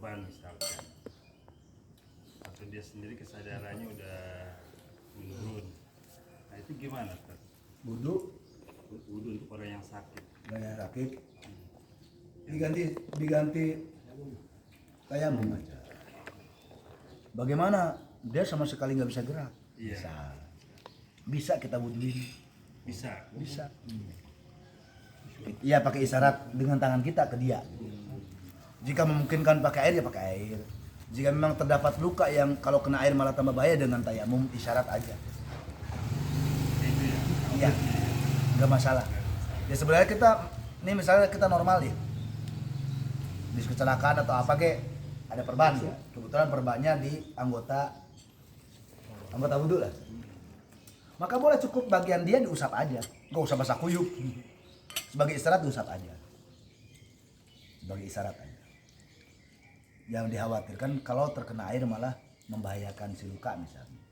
korban misalkan, atau dia sendiri kesadarannya udah menurun, nah itu gimana Ustaz? Wudu untuk orang yang sakit. Diganti tayamum aja. Bagaimana? Dia sama sekali nggak bisa gerak. Iya. Bisa kita wuduin. Bisa. Iya, pakai isyarat dengan tangan kita ke dia. Jika memungkinkan pakai air ya pakai air. Jika memang terdapat luka yang kalau kena air malah tambah bahaya, dengan tayamum isyarat aja. Itu ya. Iya, nggak masalah. Ya sebenarnya kita, ini misalnya kita normal ya, di kecelakaan atau apa kek, ada perban ya. Kebetulan perbannya di anggota wudhu lah. Maka boleh cukup bagian dia diusap aja, nggak usah basah kuyup. Sebagai isyarat diusap aja. Sebagai isyarat aja. Yang dikhawatirkan kalau terkena air malah membahayakan si luka misalnya.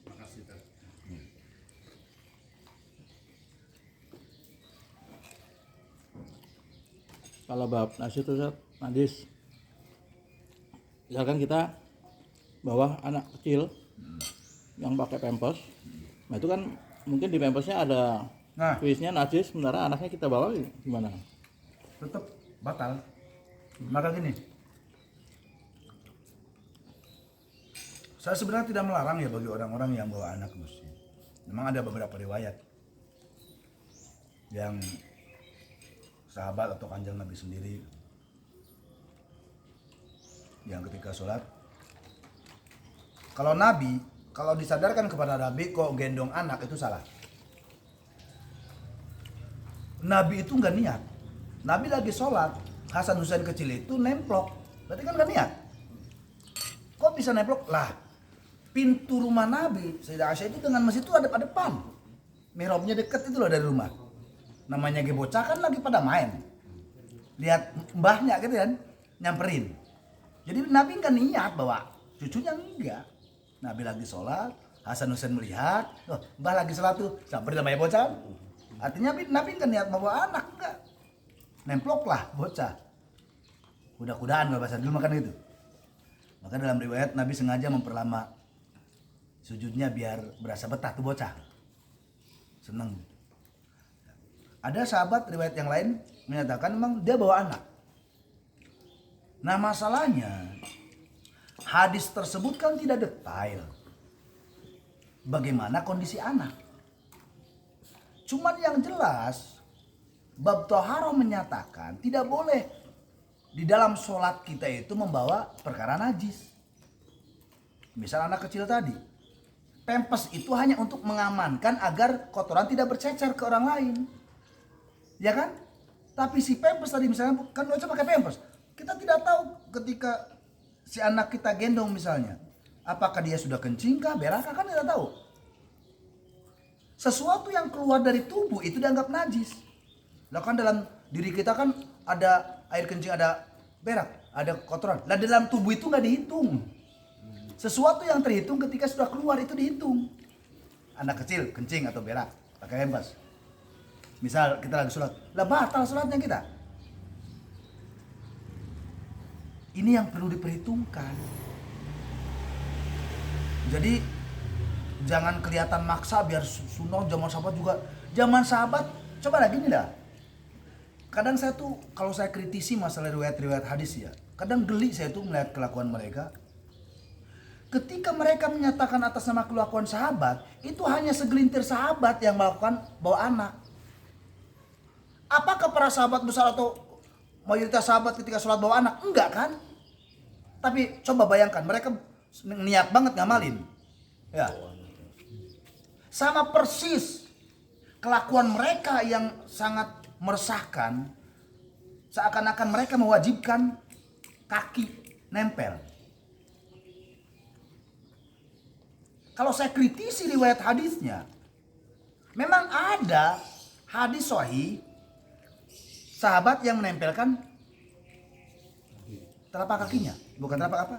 Makasih Ustaz. Kalau bab nasi itu najis, misalkan kita bawa anak kecil yang pakai pampers, nah itu kan mungkin di pampersnya ada tulisnya najis, sementara anaknya kita bawa gimana? Tetap batal. Maka gini, saya sebenarnya tidak melarang ya bagi orang-orang yang bawa anak ke masjid. Memang ada beberapa riwayat yang sahabat atau kanjeng Nabi sendiri yang ketika sholat, kalau disadarkan kepada Nabi kok gendong anak itu salah. Nabi itu nggak niat. Nabi lagi sholat, Hasan Husain kecil itu nemplok, berarti kan nggak niat. Kok bisa nemplok? Lah, pintu rumah Nabi Sayyidah Aisyah itu dengan masjid itu ada pada depan. Mihrabnya deket itu loh dari rumah. Namanya bocah kan lagi pada main. Lihat mbahnya gitu kan, nyamperin. Jadi Nabi nggak niat bawa cucunya, enggak. Nabi lagi sholat, Hasan Husain melihat, oh, mbah lagi sholat tuh, samperin namanya bocah. Artinya Nabi nggak niat bawa anak, enggak. Nemplok lah bocah. Kuda-kudaan kalau bahasa dulu makan gitu. Maka dalam riwayat Nabi sengaja memperlama sujudnya biar berasa betah tuh bocah. Seneng. Ada sahabat riwayat yang lain menyatakan memang dia bawa anak. Nah masalahnya hadis tersebut kan tidak detail bagaimana kondisi anak. Cuman yang jelas bab Thaharah menyatakan tidak boleh di dalam sholat kita itu membawa perkara najis. Misal anak kecil tadi, pempes itu hanya untuk mengamankan agar kotoran tidak bercecer ke orang lain. Ya kan? Tapi si pempes tadi misalnya kan bocah pakai pempes. Kita tidak tahu ketika si anak kita gendong misalnya, apakah dia sudah kencing kah, berak kah, kan tidak tahu. Sesuatu yang keluar dari tubuh itu dianggap najis. Lah kan dalam diri kita kan ada air kencing, ada berak, ada kotoran. Lah dalam tubuh itu nggak dihitung. Sesuatu yang terhitung ketika sudah keluar itu dihitung. Anak kecil kencing atau berak pakai pempes. Misal kita lagi sholat, lah batal sholatnya kita. Ini yang perlu diperhitungkan. Jadi jangan kelihatan maksa biar sunnah. Zaman sahabat juga. Zaman sahabat coba lagi nih dah. Kadang saya tuh kalau saya kritisi masalah riwayat-riwayat hadis ya, kadang geli saya tuh melihat kelakuan mereka. Ketika mereka menyatakan atas nama kelakuan sahabat, itu hanya segelintir sahabat yang melakukan bawa anak. Apakah para sahabat besar atau mayoritas sahabat ketika sholat bawa anak? Enggak kan? Tapi coba bayangkan, mereka niat banget ngamalin. Ya. Sama persis kelakuan mereka yang sangat meresahkan, seakan-akan mereka mewajibkan kaki nempel. Kalau saya kritisi riwayat hadisnya, memang ada hadis sahih sahabat yang menempelkan telapak kakinya, bukan telapak apa?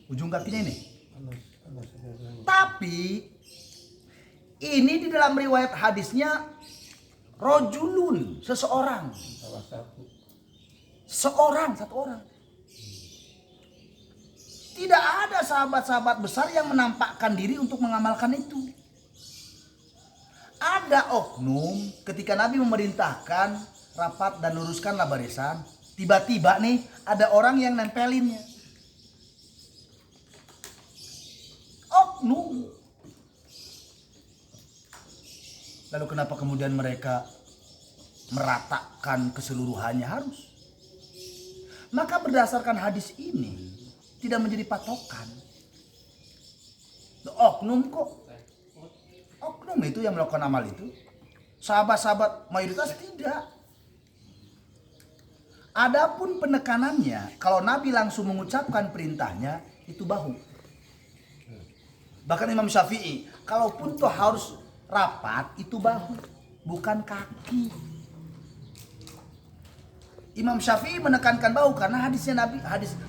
Ujung kakinya ini. Tapi ini di dalam riwayat hadisnya rojulun, seseorang. Satu orang. Tidak ada sahabat-sahabat besar yang menampakkan diri untuk mengamalkan itu. Ada oknum ketika Nabi memerintahkan rapat dan luruskanlah barisan. Tiba-tiba nih ada orang yang nempelinnya. Oknum. Lalu kenapa kemudian mereka meratakan keseluruhannya? Harus. Maka berdasarkan hadis ini tidak menjadi patokan. Oknum kok. Oknum itu yang melakukan amal itu. Sahabat-sahabat mayoritas tidak. Adapun penekanannya, kalau Nabi langsung mengucapkan perintahnya, itu bahu. Bahkan Imam Syafi'i, kalaupun toh harus rapat, itu bahu, bukan kaki. Imam Syafi'i menekankan bahu karena hadis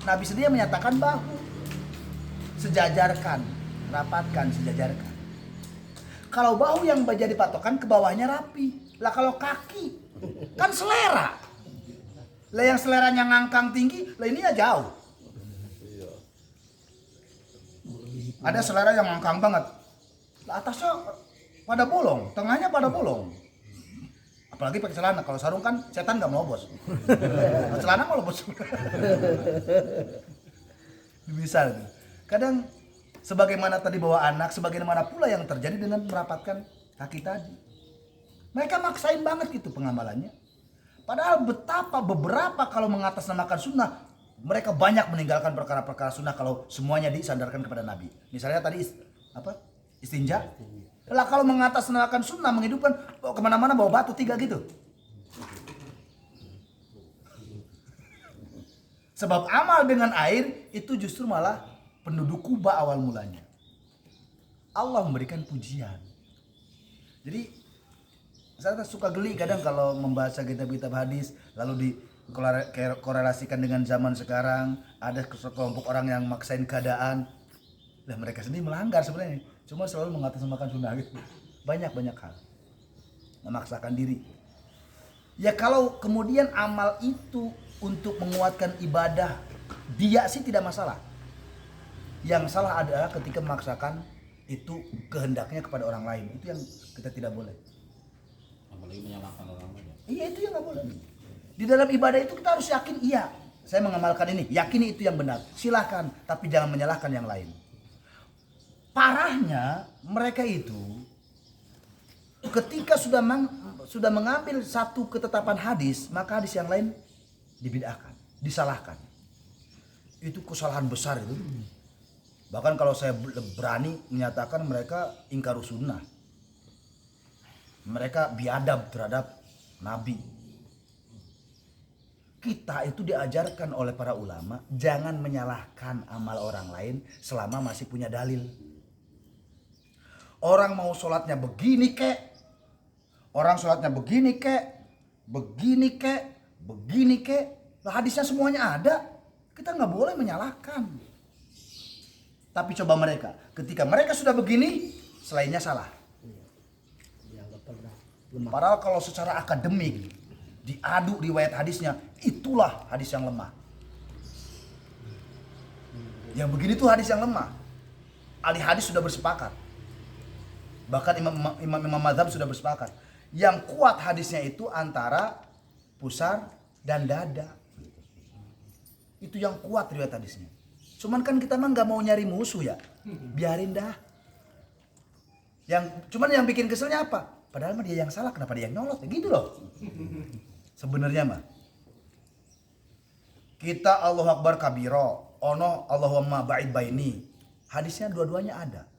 Nabi sendiri menyatakan bahu. Sejajarkan, rapatkan, sejajarkan. Kalau bahu yang menjadi patokan, ke bawahnya rapi. Lah kalau kaki, kan selera. Lah yang seleranya ngangkang tinggi, lah ini ya jauh. Ada selera yang ngangkang banget. Lah atasnya pada bolong, tengahnya pada bolong. Apalagi pakai celana, kalau sarung kan setan nggak mau bos. Kalau celana mau bos. Misal, kadang sebagaimana tadi bawa anak, sebagaimana pula yang terjadi dengan merapatkan kaki tadi. Mereka maksain banget gitu pengamalannya. Padahal betapa beberapa kalau mengatasnamakan sunnah, mereka banyak meninggalkan perkara-perkara sunnah kalau semuanya disandarkan kepada Nabi. Misalnya tadi istinja. Lah kalau mengatasnamakan sunnah, menghidupkan, kemana-mana bawa batu 3 gitu. Sebab amal dengan air itu justru malah penduduk Kuba awal mulanya. Allah memberikan pujian. Jadi saya suka geli kadang kalau membaca kitab-kitab hadis lalu dikorelasikan dengan zaman sekarang. Ada kelompok orang yang maksain keadaan. Lah mereka sendiri melanggar sebenarnya. Cuma selalu mengatasnamakan sunnah gitu. Banyak hal. Memaksakan diri. Ya kalau kemudian amal itu untuk menguatkan ibadah, dia sih tidak masalah. Yang salah adalah ketika memaksakan itu kehendaknya kepada orang lain. Itu yang kita tidak boleh. Apalagi menyalahkan orang lain. Iya itu yang nggak boleh. Di dalam ibadah itu kita harus yakin, iya saya mengamalkan ini, yakini itu yang benar. Silahkan, tapi jangan menyalahkan yang lain. Parahnya mereka itu ketika sudah mengambil satu ketetapan hadis, maka hadis yang lain dibid'ahkan, disalahkan. Itu kesalahan besar itu. Bahkan kalau saya berani menyatakan mereka ingkarus sunnah. Mereka biadab terhadap Nabi. Kita itu diajarkan oleh para ulama jangan menyalahkan amal orang lain selama masih punya dalil. Orang mau sholatnya begini kek, orang sholatnya begini kek, begini kek, lah hadisnya semuanya ada, kita nggak boleh menyalahkan. Tapi coba mereka, ketika mereka sudah begini, selainnya salah. Padahal kalau secara akademik diadu riwayat hadisnya, itulah hadis yang lemah. Yang begini tuh hadis yang lemah. Ahli hadis sudah bersepakat. Bahkan imam mazhab sudah bersepakat. Yang kuat hadisnya itu antara pusar dan dada. Itu yang kuat riwayat hadisnya. Cuman kan kita mah nggak mau nyari musuh ya. Biarin dah. Cuman yang bikin keselnya apa? Padahal mah dia yang salah, kenapa dia yang nyolot? Ya gitu loh. Sebenarnya mah. Kita Allahu Akbar kabiro, ono Allahumma ba'id baini. Hadisnya dua-duanya ada.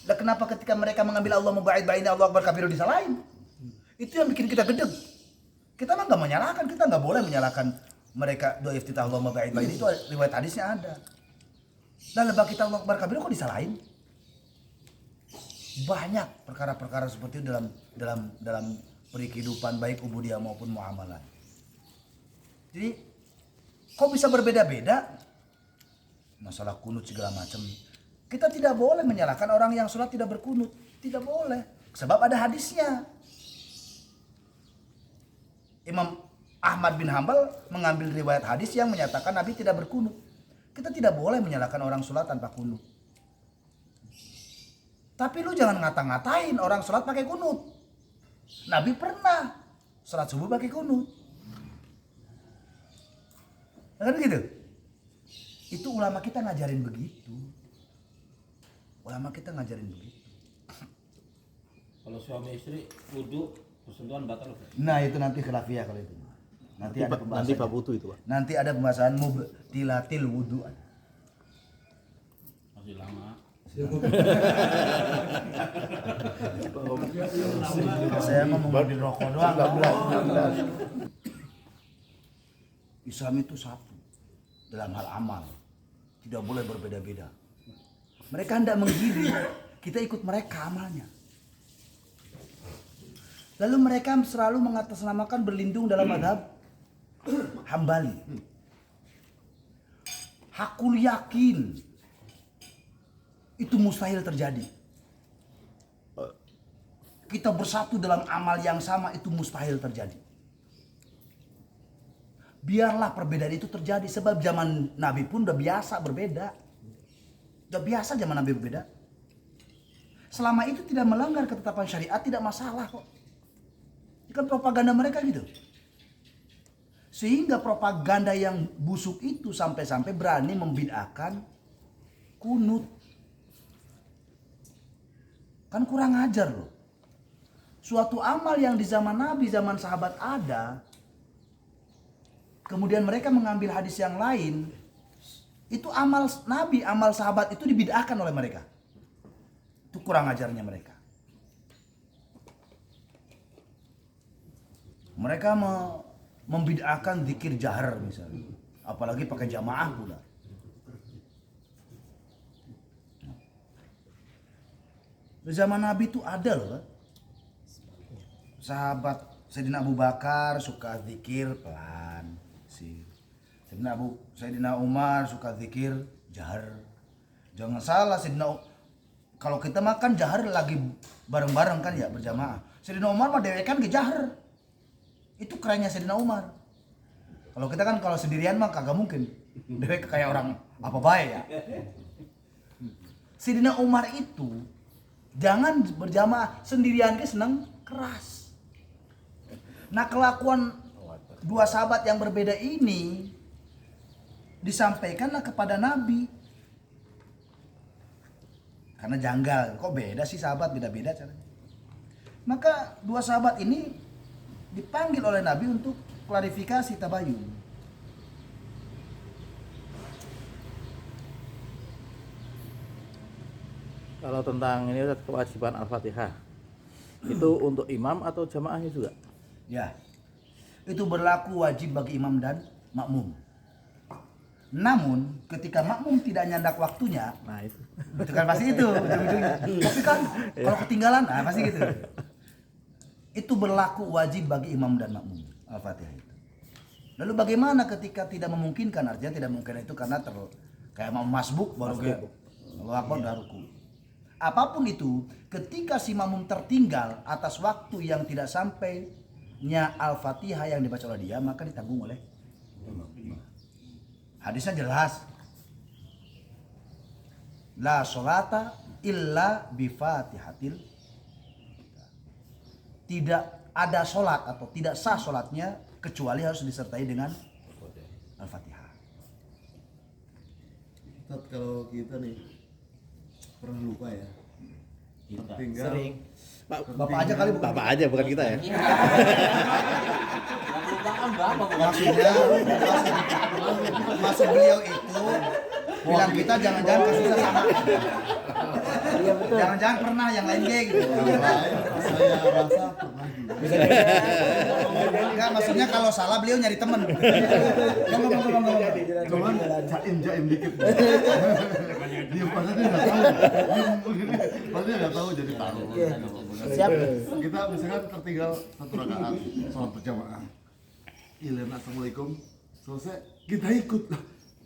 Lah kenapa ketika mereka mengambil Allahumma ba'id baini, Allahu Akbar kabiro disalahin? Itu yang bikin kita gedeg. Kita mah nggak menyalahkan, kita nggak boleh menyalahkan mereka doa iftitah Allahumma ba'id baini, itu riwayat hadisnya ada. Dan lebah kita Allahu Akbar kabiro kok disalahin? Banyak perkara-perkara seperti itu dalam kehidupan baik ubudiyah maupun muamalah. Jadi kok bisa berbeda-beda? Masalah kunut segala macam. Kita tidak boleh menyalahkan orang yang sholat tidak berkunut, tidak boleh. Sebab ada hadisnya. Ahmad bin Hambal mengambil riwayat hadis yang menyatakan Nabi tidak berkunut. Kita tidak boleh menyalahkan orang sholat tanpa kunut. Tapi lu jangan ngata-ngatain orang sholat pakai kunut. Nabi pernah sholat subuh pakai kunut. Nah, kan gitu. Itu ulama kita ngajarin begitu. Ulama kita ngajarin begitu. Kalau suami istri wudhu persentuhan batal. Nah itu nanti khilafiyah kalau itu. Nanti ada pembahasan. Nanti bab wudu itu, Pak. Nanti ada pembahasan mubtilatil wudu. Masih lama. Saya mau mengambil rokok doang. 19. Islam itu satu dalam hal amal. Tidak boleh berbeda-beda. Mereka hendak menggiring, kita ikut mereka amalnya. Lalu mereka selalu mengatasnamakan berlindung dalam madhab Hambali. Hakul yakin itu mustahil terjadi. Kita bersatu dalam amal yang sama itu mustahil terjadi. Biarlah perbedaan itu terjadi sebab zaman Nabi pun udah biasa berbeda. Udah biasa zaman Nabi berbeda. Selama itu tidak melanggar ketetapan syariat tidak masalah kok. Ini kan propaganda mereka gitu. Sehingga propaganda yang busuk itu sampai-sampai berani membid'ahkan kunut. Kan kurang ajar loh. Suatu amal yang di zaman Nabi, zaman sahabat ada. Kemudian mereka mengambil hadis yang lain. Itu amal Nabi, amal sahabat itu dibid'ahkan oleh mereka. Itu kurang ajarnya mereka. Mereka membid'ahkan zikir jahar misalnya. Apalagi pakai jamaah pula. Di zaman Nabi itu ada loh kan. Sahabat Sayyidina Abu Bakar suka zikir pelan sih. Sayyidina Umar suka zikir jahar. Jangan salah kalau kita makan jahar lagi bareng-bareng kan ya berjamaah. Sayyidina Umar mah dewekan ke jahar. Itu kerennya Sayyidina Umar. Kalau kita kan kalau sendirian mah kagak mungkin. Dewek kayak orang apa baik ya. Sayyidina Umar itu jangan berjamaah sendirian ke seneng keras. Nah kelakuan dua sahabat yang berbeda ini disampaikanlah kepada Nabi. Karena janggal, kok beda sih sahabat beda-beda caranya. Maka dua sahabat ini dipanggil oleh Nabi untuk klarifikasi tabayun. Kalau tentang ini kewajiban Al-Fatihah, itu untuk imam atau jamaahnya juga? Ya, itu berlaku wajib bagi imam dan makmum. Namun ketika makmum tidak nyandak waktunya, Nah itu kan pasti itu ujung-ujungnya. Tapi kan kalau ketinggalan, pasti gitu. Itu berlaku wajib bagi imam dan makmum Al-Fatihah itu. Lalu bagaimana ketika tidak memungkinkan? Artinya tidak mungkin itu karena kayak mau masbuk baru ke Allahu Akbar udah ruku. Apapun itu, ketika si makmum tertinggal atas waktu yang tidak sampainya Al-Fatihah yang dibaca oleh dia, maka ditanggung oleh hadisnya jelas. La sholata illa bifatihatil. Tidak ada sholat atau tidak sah sholatnya kecuali harus disertai dengan Al-Fatihah. Ustaz, kalau kita nih pernah lupa ya, Kita tinggal sering. Bapak aja kali bukan. Bapak aja bukan kita ya. Yang lupakan bapak bukan. Maksudnya maksud beliau itu bilang kita jangan-jangan kasusnya sama. Iya betul. Jangan-jangan pernah yang lain kayak gitu. saya rasa pernah juga. Enggak, maksudnya kalau salah beliau nyari temen. Cuman jaim dikit. Dia pada dia nggak tahu. Pada dia nggak tahu jadi tahu. Siap. Kita misalkan tertinggal 1 rakaat sholat berjamaah. Ilan assalamualaikum selesai kita ikut. Lah,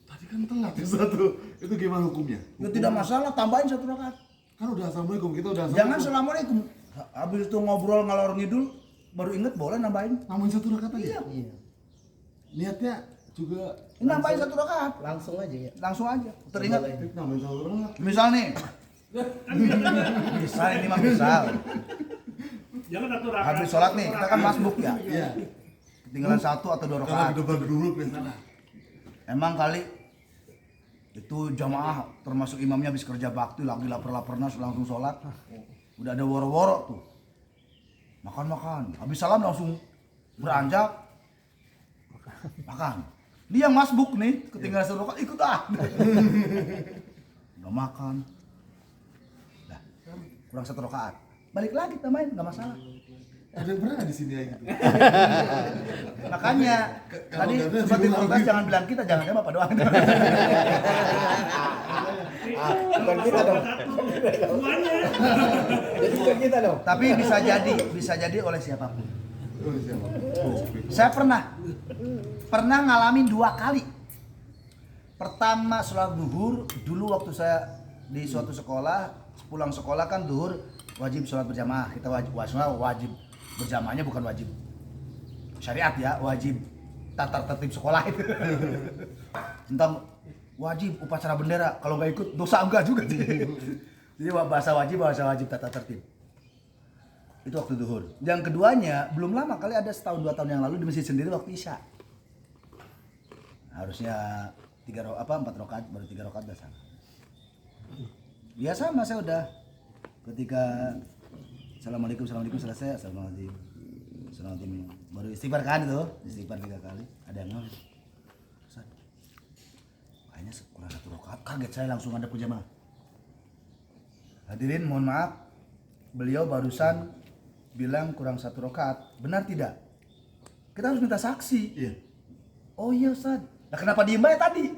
tadi kan telat ya satu. Itu gimana hukumnya? Ya tidak masalah, tambahin 1 rakaat. Kan udah assalamualaikum kita udah Jangan assalamualaikum. assalamualaikum. Habis itu ngobrol ngalor ngidul baru inget boleh nambahin. Nambahin 1 rakaat aja. Iya. niatnya juga nambahin 1 rakaat. Langsung aja ya. Langsung aja. Teringat. nambahin 1 rakaat. Misal nih. Misal ini mah misal. Jangan 1 rakaat. Habis sholat nih, kita kan masbuk ya. Iya. Ketinggalan 1 atau 2 Kalau rakaat. di depan dulu biasanya. Emang kali itu jamaah termasuk imamnya habis kerja bakti lagi lapar-laparnya langsung sholat. Udah ada woro-woro tuh. Makan. Habis salam langsung beranjak. Makan. Dia yang masbuk nih, ketinggalan 1 rakaat ikut ah. Udah makan. Dah, kurang 1 rakaat. Balik lagi tambahin, nggak masalah. Ada yang pernah nggak di sini ya gitu? Makanya tadi nggak ada, seperti diulang protes lagi. jangan bilang kita, jangan dia Bapak doang. Bukan kita dong. Semuanya. Jadi bukan kita dong. Tapi bisa jadi oleh siapapun. Oh, siapa? Saya pernah ngalamin 2 kali. Pertama sholat zuhur, dulu waktu saya di suatu sekolah, pulang sekolah kan zuhur wajib sholat berjamaah. Kita wajib berjamaahnya bukan wajib syariat ya, wajib tata tertib sekolah itu. Tentang wajib upacara bendera, kalau nggak ikut dosa enggak juga. Jadi bahasa wajib tata tertib. Itu waktu zuhur. Yang keduanya belum lama kali, ada setahun 2 tahun yang lalu di masjid sendiri waktu isya. Harusnya 4 rakaat, baru 3 rakaat dah sana. Ya sama, saya udah ketika assalamualaikum selesai, assalamualaikum baru istighfar kan itu, istighfar 3 kali. Ada yang nol. Kayaknya kurang 1 rakaat, kaget saya langsung ada pujama. Hadirin mohon maaf, beliau barusan bilang kurang 1 rakaat, benar tidak? Kita harus minta saksi. Iya. Oh iya Ustaz. Nah kenapa diem aja tadi?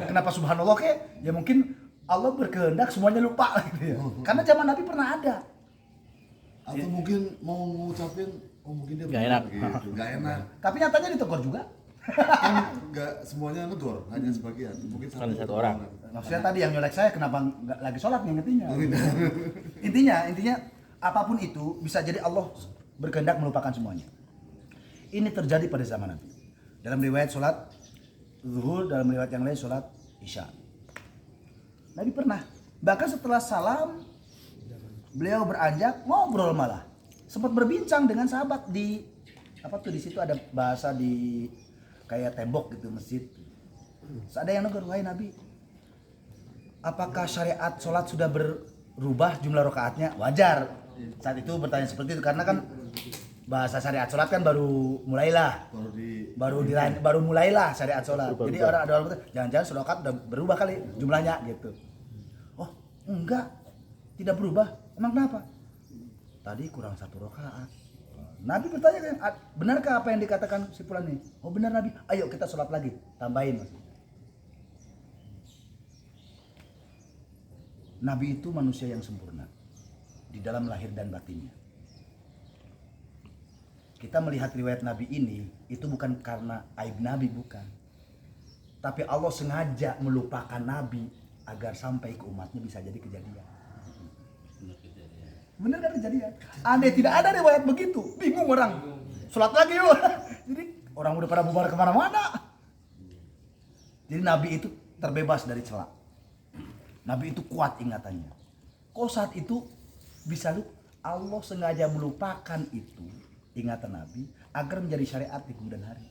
Kenapa subhanallah ke? Ya mungkin Allah berkehendak semuanya lupa gitu ya. Karena zaman Nabi pernah ada. Atau mungkin mau ngucapin, oh mungkin dia Nggak benar enak. gitu. Nggak enak. Tapi nyatanya ditegur juga. Kan nggak semuanya negor, hanya sebagian. Mungkin Kan satu orang. Maksudnya tadi yang nyolek saya kenapa nggak lagi sholat ngingetinnya? Oh, iya. Intinya apapun itu bisa jadi Allah berkehendak melupakan semuanya. Ini terjadi pada zaman Nabi. Dalam riwayat sholat zuhur, dalam riwayat yang lain sholat isya. Nabi pernah. Bahkan setelah salam beliau beranjak ngobrol malah. Sempat berbincang dengan sahabat di di situ ada bahasa di kayak tembok gitu masjid. Terus ada yang negur, wahai Nabi, apakah syariat sholat sudah berubah jumlah rakaatnya? Wajar saat itu bertanya seperti itu karena kan bahasa syariat sholat kan baru mulailah, baru mulailah syariat sholat. Jadi orang ada orang bertanya, jangan-jangan sholat udah berubah kali jumlahnya gitu. Oh enggak, tidak berubah. Emang kenapa? Tadi kurang 1 rakaat. Nabi bertanya, benarkah apa yang dikatakan si fulan ini? Oh benar Nabi, ayo kita sholat lagi, tambahin. Nabi itu manusia yang sempurna di dalam lahir dan batinnya. Kita melihat riwayat Nabi ini itu bukan karena aib Nabi, bukan. Tapi Allah sengaja melupakan Nabi agar sampai ke umatnya bisa jadi kejadian. Bener kan kejadian? Aneh, tidak ada riwayat begitu. Bingung orang. Sholat lagi yuk. Jadi orang udah pada bubar kemana-mana. Jadi Nabi itu terbebas dari celah. Nabi itu kuat ingatannya. Kok saat itu bisa Allah sengaja melupakan itu ingatan Nabi agar menjadi syariat di kemudian hari.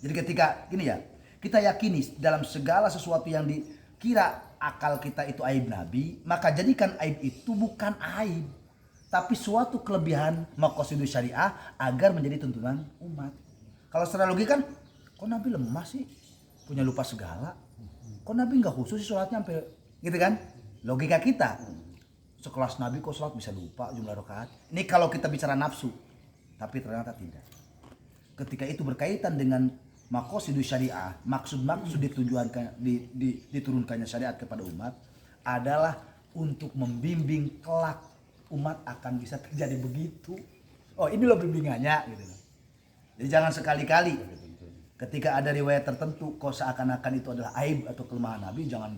Jadi ketika gini ya, kita yakini dalam segala sesuatu yang dikira akal kita itu aib Nabi, maka jadikan aib itu bukan aib, tapi suatu kelebihan maqasidus syariah agar menjadi tuntunan umat. Kalau secara logika kan, kok Nabi lemah sih, punya lupa segala, kok Nabi nggak khusus sih sholatnya sampai gitu kan? Logika kita, sekelas Nabi kok sholat bisa lupa jumlah rakaat. Ini kalau kita bicara nafsu, tapi ternyata tidak. Ketika itu berkaitan dengan maqasidus syariah, maksud-maksud diturunkannya syariat kepada umat adalah untuk membimbing kelak umat akan bisa terjadi begitu. Oh ini loh bimbingannya gitu. Jadi jangan sekali-kali ketika ada riwayat tertentu kok seakan-akan itu adalah aib atau kelemahan Nabi, jangan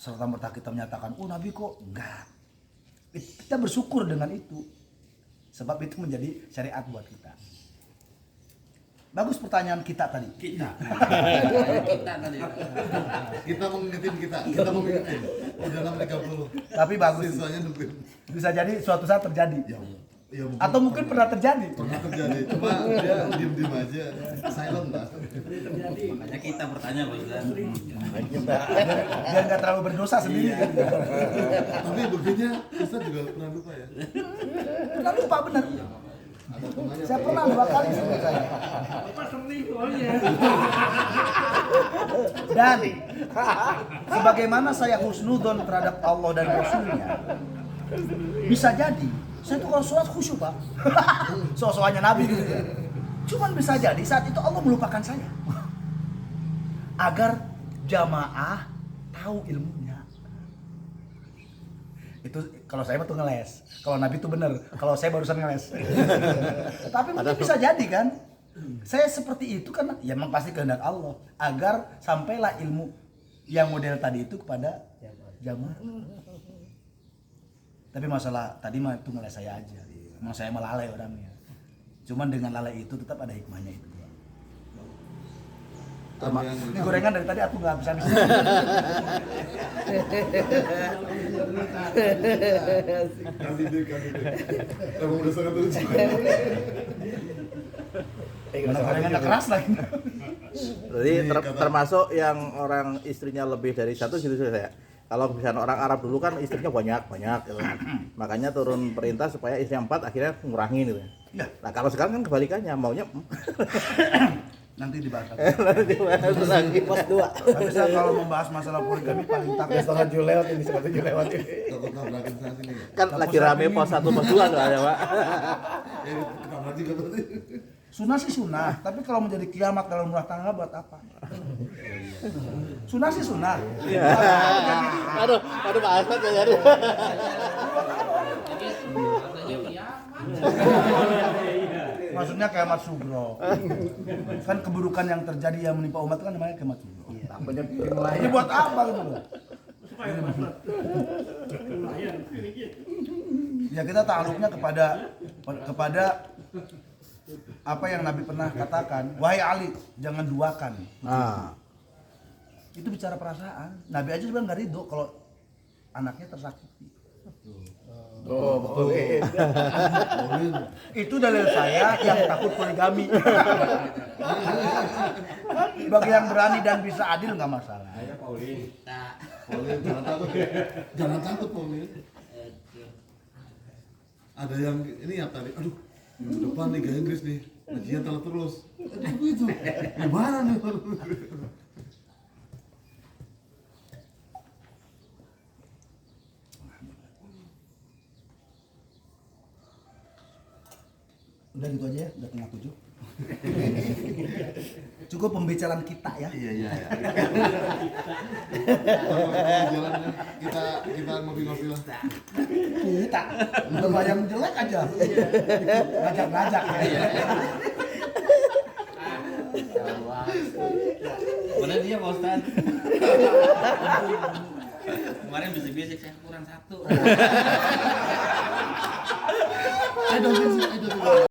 serta-merta kita menyatakan, oh Nabi kok enggak. Kita bersyukur dengan itu, sebab itu menjadi syariat buat kita. Bagus pertanyaan kita tadi. Kita tadi. Kita mengingetin. Udah 6.30. Tapi bagus. Sisanya nungguin. Bisa jadi suatu saat terjadi. Ya, Atau mungkin pernah terjadi. pernah terjadi. Cuma dia diem aja, silent lah. Makanya kita bertanya Pak Ustaz. Biar nggak terlalu berdosa sendiri. Tapi buktinya Ustaz juga pernah lupa ya. Pernah lupa benar. Saya pernah 2 kali sebelum saya. Dan sebagaimana saya husnudzon terhadap Allah dan Rasulnya, bisa jadi saya tuh kalau sholat khusyuk Pak. So-soannya Nabi gitu ya. Cuman bisa jadi saat itu Allah melupakan saya. Agar jamaah tahu ilmunya. Itu kalau saya tuh ngeles. Kalau Nabi itu bener. Kalau saya barusan ngeles. Tapi mungkin bisa jadi kan. Saya seperti itu kan ya memang pasti kehendak Allah. Agar sampailah ilmu yang model tadi itu kepada jamaah. Tapi masalah tadi mah itu ngeles saya aja. Memang saya melalai orangnya. Cuman dengan lalai itu tetap ada hikmahnya itu. Ini gorengan dari tadi aku nggak bisa habis. Kasih deh. Emang udah sangat lucu. Mana gorengannya keras lagi. Jadi termasuk yang orang istrinya lebih dari satu gitu saya. Kalau misalnya orang Arab dulu kan istrinya banyak gitu. Makanya turun perintah supaya istri 4 akhirnya ngurangin gitu. Ya. Nah kalau sekarang kan kebalikannya maunya Nanti dibahas lagi. nanti dibahas lagi. Pos 2. Tapi saya kalau membahas masalah poligami paling takut. Setengah 7 lewat ini, setengah 7 lewat ini. Takut nabrakin sana sini. Kan lagi rame pos 1 pos 2 tuh ada Pak. Ya, kamar juga berarti. Sunnah sih sunnah, tapi kalau menjadi kiamat dalam rumah tangga buat apa? Sunnah sih sunnah. Aduh Pak Asad ya jadi. Maksudnya kiamat sugro. Kan keburukan yang terjadi yang menimpa umat kan namanya kiamat sugro. Takutnya bikin lain. Ini buat apa gitu loh? Ya kita takluknya kepada apa yang Nabi pernah katakan, wahai Ali, jangan duakan. Nah, Itu bicara perasaan. Nabi aja juga nggak ridho kalau anaknya tersakiti. Oh, betul. Itu dalil saya yang takut poligami. Bagi yang berani dan bisa adil nggak masalah. Paulin, jangan takut Paulin. Ada yang ini ya tadi, aduh minggu depan Liga Inggris nih, gajian telat terus. Aduh itu, gimana nih? Udah gitu aja ya, udah tengah 7. Cukup pembicaraan kita ya. Iya. Jalannya kita ngopi-ngopi lah. Kita bayang jelek aja. Ngajak-ngajak ya. Mana dia Pak Ustaz? Kemarin bisik-bisik saya kurang 1. I don't think so.